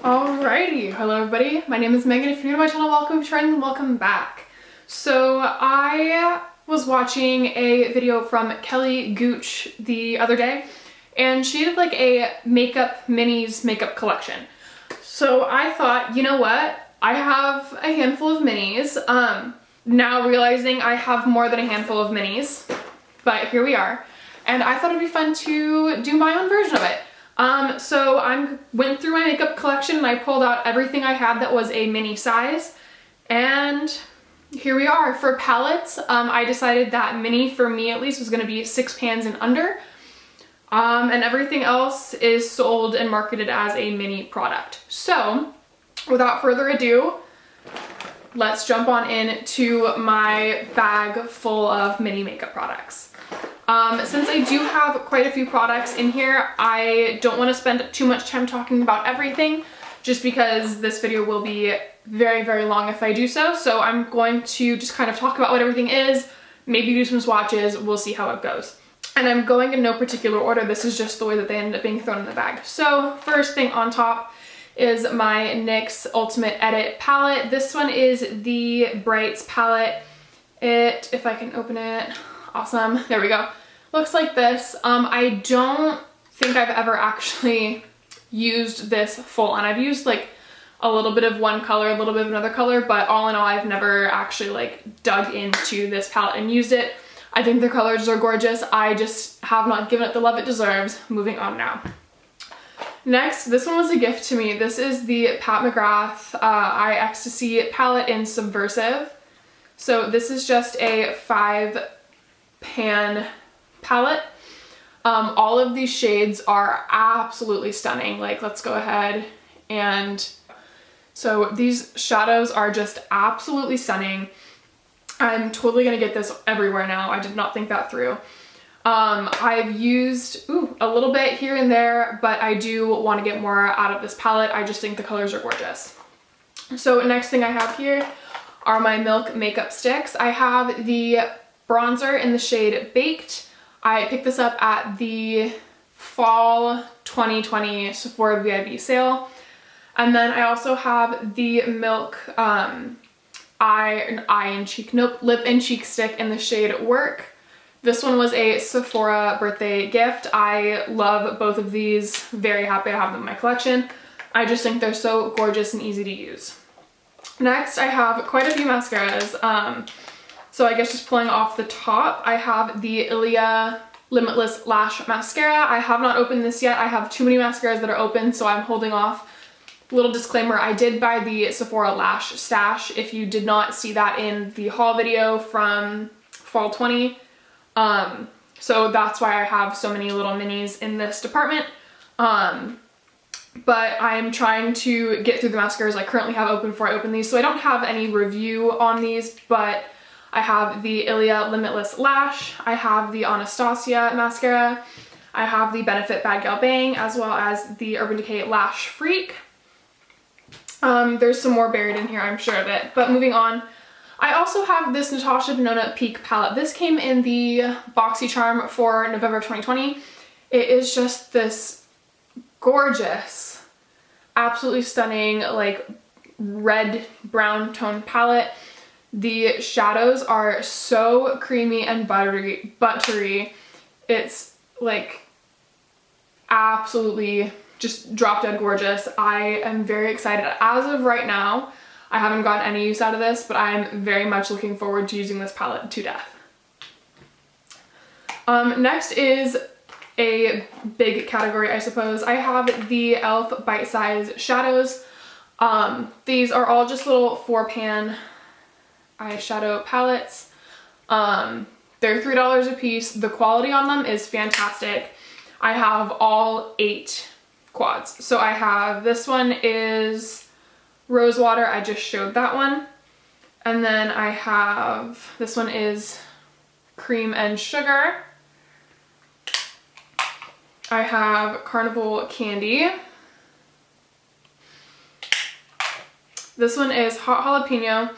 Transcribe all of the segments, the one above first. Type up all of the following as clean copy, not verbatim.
Alrighty, hello everybody. My name is Megan. If you're new to my channel, welcome. If you're returning, welcome back. So I was watching a video from Kelly Gooch the other day, and she did like a makeup minis makeup collection. So I thought, you know what? I have a handful of minis. Now realizing I have more than a handful of minis, but here we are. And I thought it'd be fun to do my own version of it. So I went through my makeup collection and I pulled out everything I had that was a mini size, and here we are. For palettes, I decided that mini, for me at least, was going to be 6 pans and under, and everything else is sold and marketed as a mini product. So without further ado, let's jump on into my bag full of mini makeup products. Since I do have quite a few products in here, I don't want to spend too much time talking about everything, just because this video will be very, very long if I do so. So I'm going to just kind of talk about what everything is, maybe do some swatches, we'll see how it goes. And I'm going in no particular order, this is just the way that they ended up being thrown in the bag. So first thing on top is my NYX Ultimate Edit palette. This one is the Brights palette. If I can open it, awesome, there we go. Looks like this. I don't think I've ever actually used this full on. I've used like a little bit of one color, a little bit of another color, but all in all, I've never actually like dug into this palette and used it. I think the colors are gorgeous. I just have not given it the love it deserves. Moving on now. Next, this one was a gift to me. This is the Pat McGrath Eye Ecstasy palette in Subversive. So this is just a 5-pan palette. All of these shades are absolutely stunning. Like, let's go ahead and, so these shadows are just absolutely stunning. I'm totally gonna get this everywhere now. I did not think that through. I've used a little bit here and there, but I do want to get more out of this palette. I just think the colors are gorgeous. So next thing I have here are my Milk makeup sticks. I have the bronzer in the shade Baked. I picked this up at the fall 2020 Sephora VIB sale. And then I also have the Milk lip and cheek stick in the shade Work. This one was a Sephora birthday gift. I love both of these. Very happy I have them in my collection. I just think they're so gorgeous and easy to use. Next, I have quite a few mascaras. So I guess just pulling off the top, I have the Ilia Limitless Lash Mascara. I have not opened this yet. I have too many mascaras that are open, so I'm holding off. Little disclaimer, I did buy the Sephora Lash Stash. If you did not see that in the haul video from fall 20. So that's why I have so many little minis in this department. But I'm trying to get through the mascaras I currently have open before I open these. So I don't have any review on these, but I have the Ilia Limitless Lash, I have the Anastasia mascara, I have the Benefit Bad Gal Bang, as well as the Urban Decay Lash Freak. There's some more buried in here, I'm sure of it. But moving on, I also have this Natasha Denona Peak palette. This came in the BoxyCharm for November of 2020. It is just this gorgeous, absolutely stunning, like red brown tone palette. The shadows are so creamy and buttery. It's like absolutely just drop dead gorgeous. I am very excited. As of right now, I haven't gotten any use out of this, but I'm very much looking forward to using this palette to death. Next is a big category, I suppose. I have the e.l.f. Bite Size Shadows. These are all just little 4-pan eyeshadow palettes. They're $3 a piece. The quality on them is fantastic. I have all 8 quads. So I have, this one is Rosewater, I just showed that one. And then I have, this one is Cream and Sugar. I have Carnival Candy. This one is Hot Jalapeno.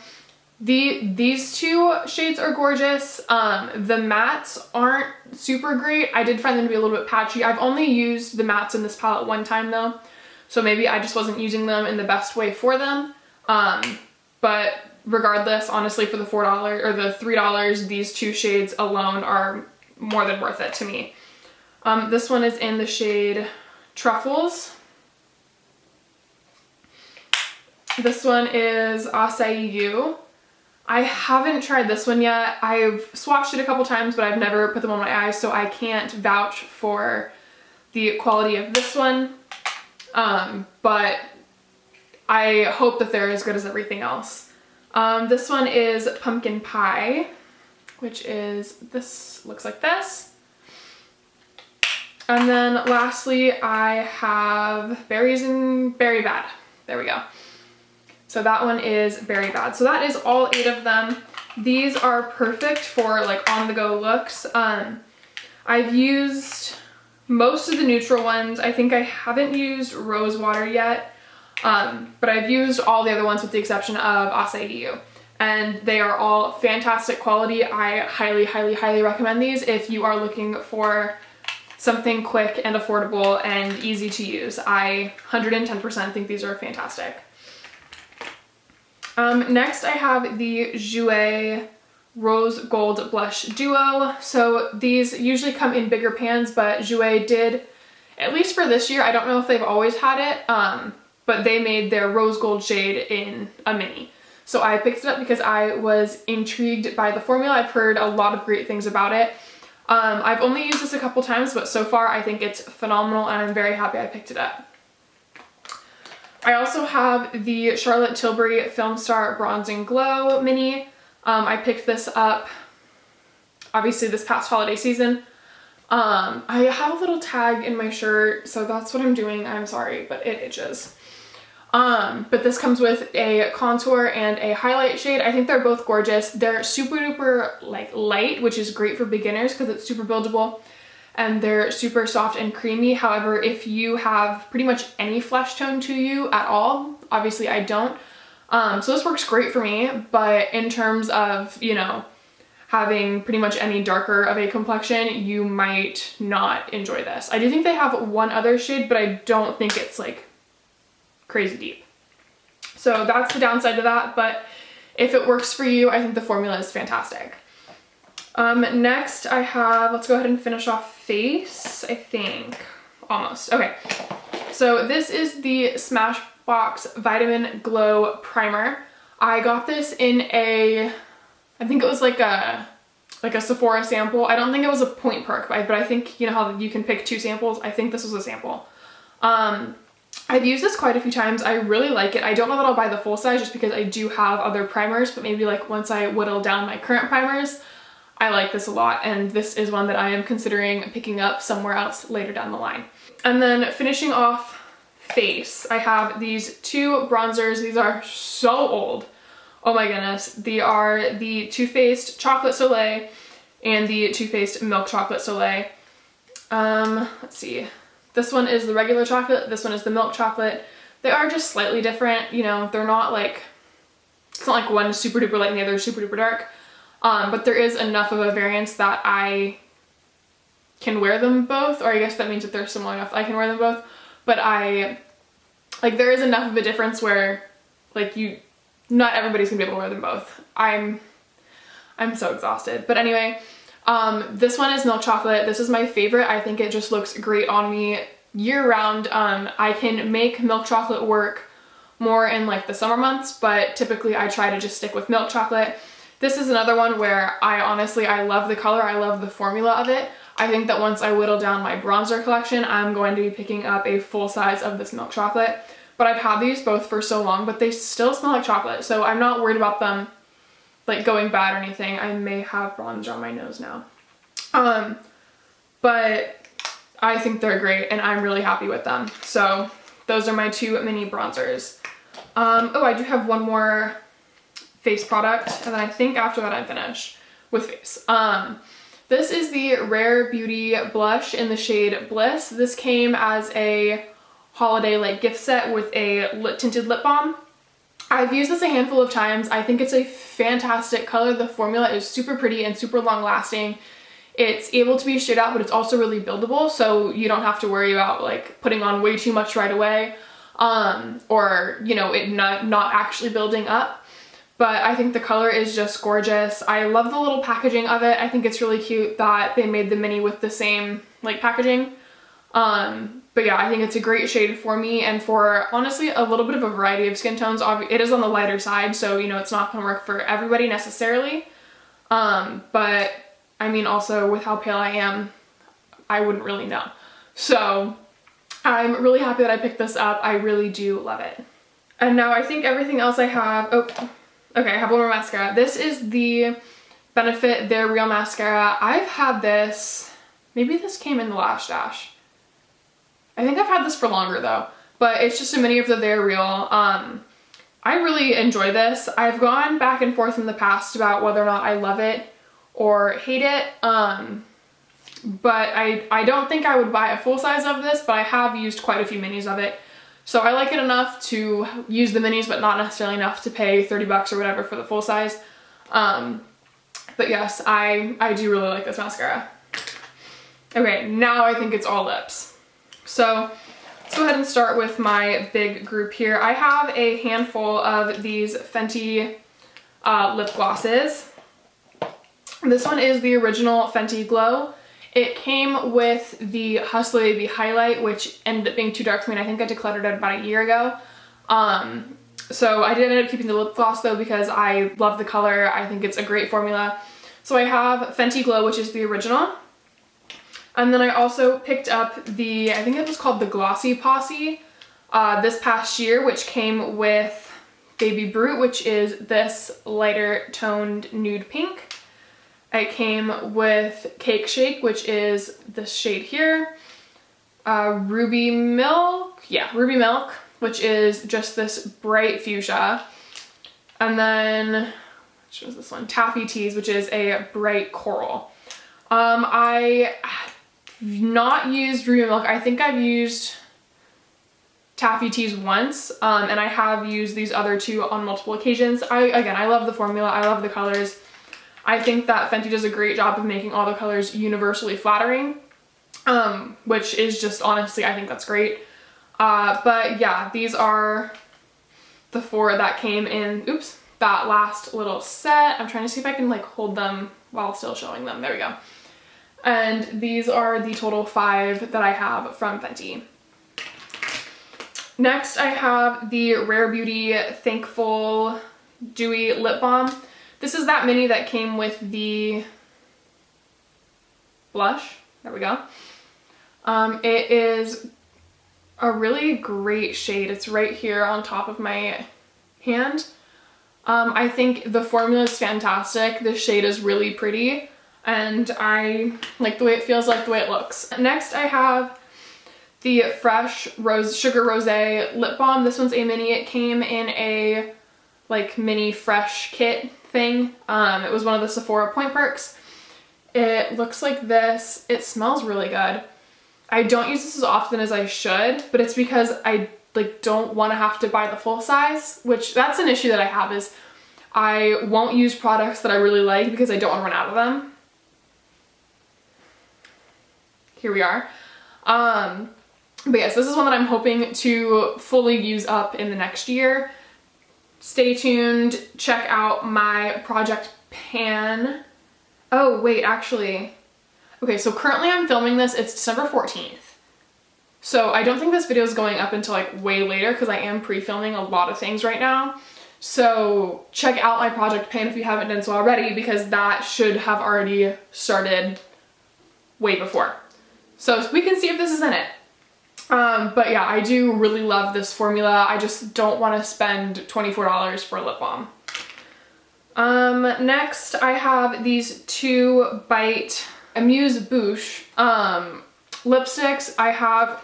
These two shades are gorgeous. The mattes aren't super great. I did find them to be a little bit patchy. I've only used the mattes in this palette one time though, So maybe I just wasn't using them in the best way for them. But regardless, honestly, for the $4 or the $3, these two shades alone are more than worth it to me. This one is in the shade Truffles. This one is Acai You. I haven't tried this one yet. I've swatched it a couple times, but I've never put them on my eyes, so I can't vouch for the quality of this one. But I hope that they're as good as everything else. This one is Pumpkin Pie, which is, this looks like this. And then lastly, I have Berries and Berry Bad. There we go. So that one is Berry Bad. So that is all 8 of them. These are perfect for like on-the-go looks. I've used most of the neutral ones. I think I haven't used Rose Water yet, but I've used all the other ones with the exception of Acai You. And they are all fantastic quality. I highly, highly, highly recommend these if you are looking for something quick and affordable and easy to use. I 110% think these are fantastic. Next I have the Jouer Rose Gold Blush Duo. So these usually come in bigger pans, but Jouer did, at least for this year, I don't know if they've always had it, but they made their rose gold shade in a mini. So I picked it up because I was intrigued by the formula. I've heard a lot of great things about it. I've only used this a couple times, but so far I think it's phenomenal and I'm very happy I picked it up. I also have the Charlotte Tilbury Film Star Bronze and Glow Mini. I picked this up, obviously, this past holiday season. I have a little tag in my shirt, so that's what I'm doing. I'm sorry, but it itches. But this comes with a contour and a highlight shade. I think they're both gorgeous. They're super duper like light, which is great for beginners because it's super buildable. And they're super soft and creamy. However, if you have pretty much any flesh tone to you at all, obviously I don't. So this works great for me, but in terms of, you know, having pretty much any darker of a complexion, you might not enjoy this. I do think they have one other shade, but I don't think it's like crazy deep. So that's the downside to that, but if it works for you, I think the formula is fantastic. Next I have, let's go ahead and finish off face, I think. Almost. Okay. So this is the Smashbox Vitamin Glow Primer. I got this in a, I think it was like a Sephora sample. I don't think it was a Point Perk, but I think, you know how you can pick 2 samples? I think this was a sample. I've used this quite a few times. I really like it. I don't know that I'll buy the full size just because I do have other primers, but maybe like once I whittle down my current primers, I like this a lot, and this is one that I am considering picking up somewhere else later down the line. And then finishing off face, I have these 2 bronzers. These are so old. Oh my goodness. They are the Too Faced Chocolate Soleil and the Too Faced Milk Chocolate Soleil. Let's see. This one is the regular chocolate. This one is the milk chocolate. They are just slightly different. You know, they're not like, it's not like one is super duper light and the other is super duper dark. But there is enough of a variance that I can wear them both, or I guess that means that they're similar enough that I can wear them both. But there is enough of a difference where, like, not everybody's gonna be able to wear them both. I'm so exhausted. But anyway, this one is milk chocolate. This is my favorite. I think it just looks great on me year round. I can make milk chocolate work more in like the summer months, but typically I try to just stick with milk chocolate. This is another one where I love the color. I love the formula of it. I think that once I whittle down my bronzer collection, I'm going to be picking up a full size of this milk chocolate. But I've had these both for so long, but they still smell like chocolate. So I'm not worried about them like going bad or anything. I may have bronzer on my nose now. But I think they're great and I'm really happy with them. So those are my 2 mini bronzers. Oh, I do have one more face product, and then I think after that I'm finished with face. This is the Rare Beauty blush in the shade Bliss. This came as a holiday like gift set with a tinted lip balm. I've used this a handful of times. I think it's a fantastic color. The formula is super pretty and super long lasting. It's able to be shade out, but it's also really buildable, so you don't have to worry about like putting on way too much right away. or, you know, it not actually building up. But I think the color is just gorgeous. I love the little packaging of it. I think it's really cute that they made the mini with the same like packaging. But yeah, I think it's a great shade for me and for honestly a little bit of a variety of skin tones. It is on the lighter side, so you know it's not gonna work for everybody necessarily. But I mean also with how pale I am, I wouldn't really know. So I'm really happy that I picked this up. I really do love it. And now I think everything else I have, oh, okay, I have one more mascara. This is the Benefit They're Real mascara. I've had this, maybe this came in the Lash Dash. I think I've had this for longer though, but it's just a mini of the They're Real. I really enjoy this. I've gone back and forth in the past about whether or not I love it or hate it. But I don't think I would buy a full size of this, but I have used quite a few minis of it. So I like it enough to use the minis, but not necessarily enough to pay 30 bucks or whatever for the full size. But yes, I do really like this mascara. Okay, now I think it's all lips. So let's go ahead and start with my big group here. I have a handful of these Fenty lip glosses. This one is the original Fenty Glow. It came with the Hustler Baby Highlight, which ended up being too dark for me, and I think I decluttered it about a year ago. So I did end up keeping the lip gloss though because I love the color. I think it's a great formula. So I have Fenty Glow, which is the original. And then I also picked up the, I think it was called the Glossy Posse this past year, which came with Baby Brute, which is this lighter toned nude pink. It came with Cake Shake, which is this shade here. Ruby Milk, yeah, Ruby Milk, which is just this bright fuchsia. And then, which was this one? Taffy Tease, which is a bright coral. I not used Ruby Milk. I think I've used Taffy Tease once, and I have used these other two on multiple occasions. Again, I love the formula. I love the colors. I think that Fenty does a great job of making all the colors universally flattering, which is just honestly, I think that's great. But yeah, these are the four that came in, oops, that last little set. I'm trying to see if I can like hold them while still showing them. There we go. And these are the total 5 that I have from Fenty. Next, I have the Rare Beauty Thankful Dewy Lip Balm. This is that mini that came with the blush. There we go. It is a really great shade. It's right here on top of my hand. I think the formula is fantastic. This shade is really pretty. And I like the way it feels, like the way it looks. Next I have the Fresh Sugar Rosé Lip Balm. This one's a mini. It came in a like mini fresh kit thing. It was one of the Sephora Point Perks. It looks like this. It smells really good. I don't use this as often as I should, but it's because I like don't want to have to buy the full size, which that's an issue that I have, is I won't use products that I really like because I don't want to run out of them. Here we are. But yes, this is one that I'm hoping to fully use up in the next year. Stay tuned, check out my project pan. Oh wait, actually, okay, so currently I'm filming this, it's December 14th. So I don't think this video is going up until like way later because I am pre-filming a lot of things right now. So check out my project pan if you haven't done so already, because that should have already started way before. So we can see if this is in it. But yeah, I do really love this formula. I just don't want to spend $24 for a lip balm. Next I have these 2 Bite Amuse Bouche lipsticks. I have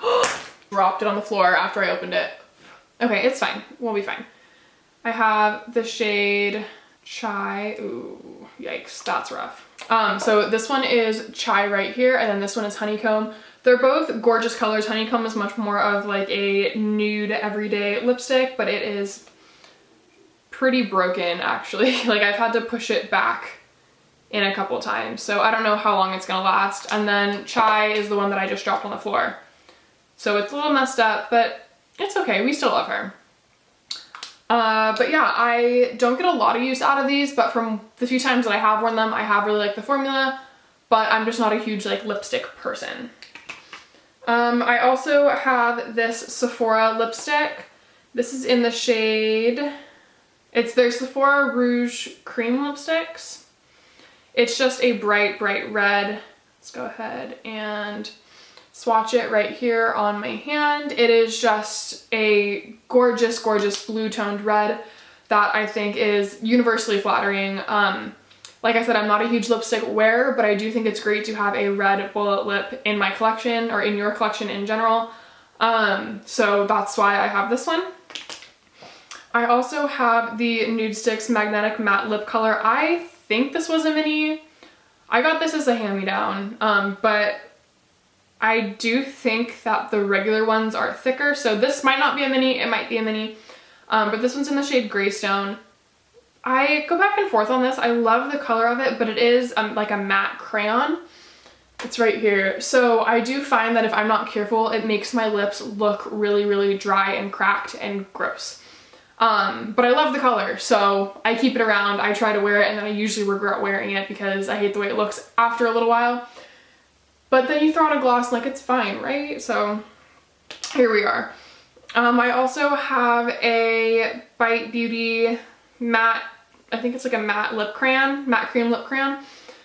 dropped it on the floor after I opened it. Okay, it's fine. We'll be fine. I have the shade Chai. Ooh, yikes, that's rough. So this one is Chai right here, and then this one is Honeycomb. They're both gorgeous colors. Honeycomb is much more of like a nude everyday lipstick, but it is pretty broken actually. Like I've had to push it back in a couple times, so I don't know how long it's gonna last. And then Chai is the one that I just dropped on the floor. So it's a little messed up, but it's okay. We still love her. But yeah, I don't get a lot of use out of these, but from the few times that I have worn them, I have really liked the formula, but I'm just not a huge like lipstick person. I also have this Sephora lipstick. This is in the shade, it's their Sephora Rouge Cream lipsticks. It's just a bright, bright red. Let's go ahead and swatch it right here on my hand. It is just a gorgeous, gorgeous blue toned red that I think is universally flattering. Like I said, I'm not a huge lipstick wearer, but I do think it's great to have a red bullet lip in my collection or in your collection in general. So that's why I have this one. I also have the Nude Sticks Magnetic Matte Lip Color. I think this was a mini. I got this as a hand-me-down, but I do think that the regular ones are thicker, so this might not be a mini, it might be a mini, but this one's in the shade Greystone. I go back and forth on this. I love the color of it, but it is like a matte crayon. It's right here. So I do find that if I'm not careful, it makes my lips look really, really dry and cracked and gross. But I love the color, so I keep it around. I try to wear it, and then I usually regret wearing it because I hate the way it looks after a little while. But then you throw on a gloss like it's fine, right? So here we are. I also have a Bite Beauty matte, I think it's like a matte lip crayon, matte cream lip crayon.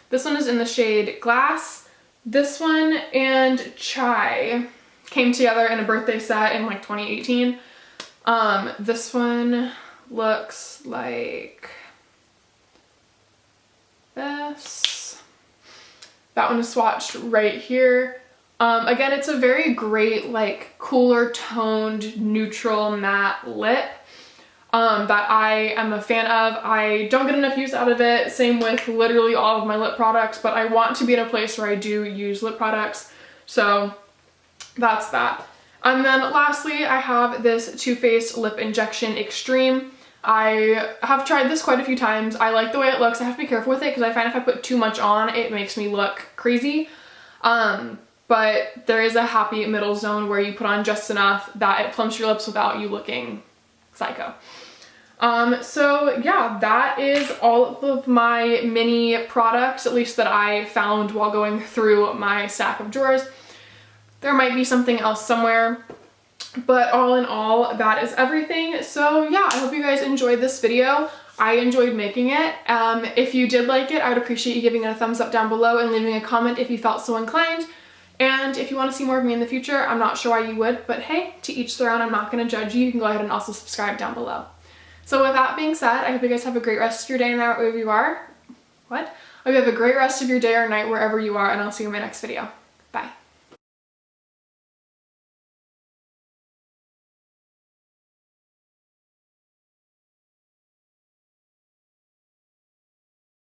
This one is in the shade Glass. This one and Chai came together in a birthday set in like 2018. This one looks like this. That one is swatched right here. Again, it's a very great, like, cooler toned, neutral matte lip that I am a fan of. I don't get enough use out of it. Same with literally all of my lip products, but I want to be in a place where I do use lip products. So that's that. And then lastly, I have this Too Faced Lip Injection Extreme. I have tried this quite a few times. I like the way it looks. I have to be careful with it because I find if I put too much on, it makes me look crazy. But there is a happy middle zone where you put on just enough that it plumps your lips without you looking psycho. So yeah, that is all of my mini products, at least that I found while going through my stack of drawers. There might be something else somewhere, but all in all, that is everything. So yeah, I hope you guys enjoyed this video. I enjoyed making it. If you did like it, I would appreciate you giving it a thumbs up down below and leaving a comment if you felt so inclined. And if you want to see more of me in the future, I'm not sure why you would, but hey, to each their own. I'm not going to judge you. You can go ahead and also subscribe down below. So with that being said, I hope you guys have a great rest of your day wherever you are. What? I hope you have a great rest of your day or night wherever you are, and I'll see you in my next video. Bye.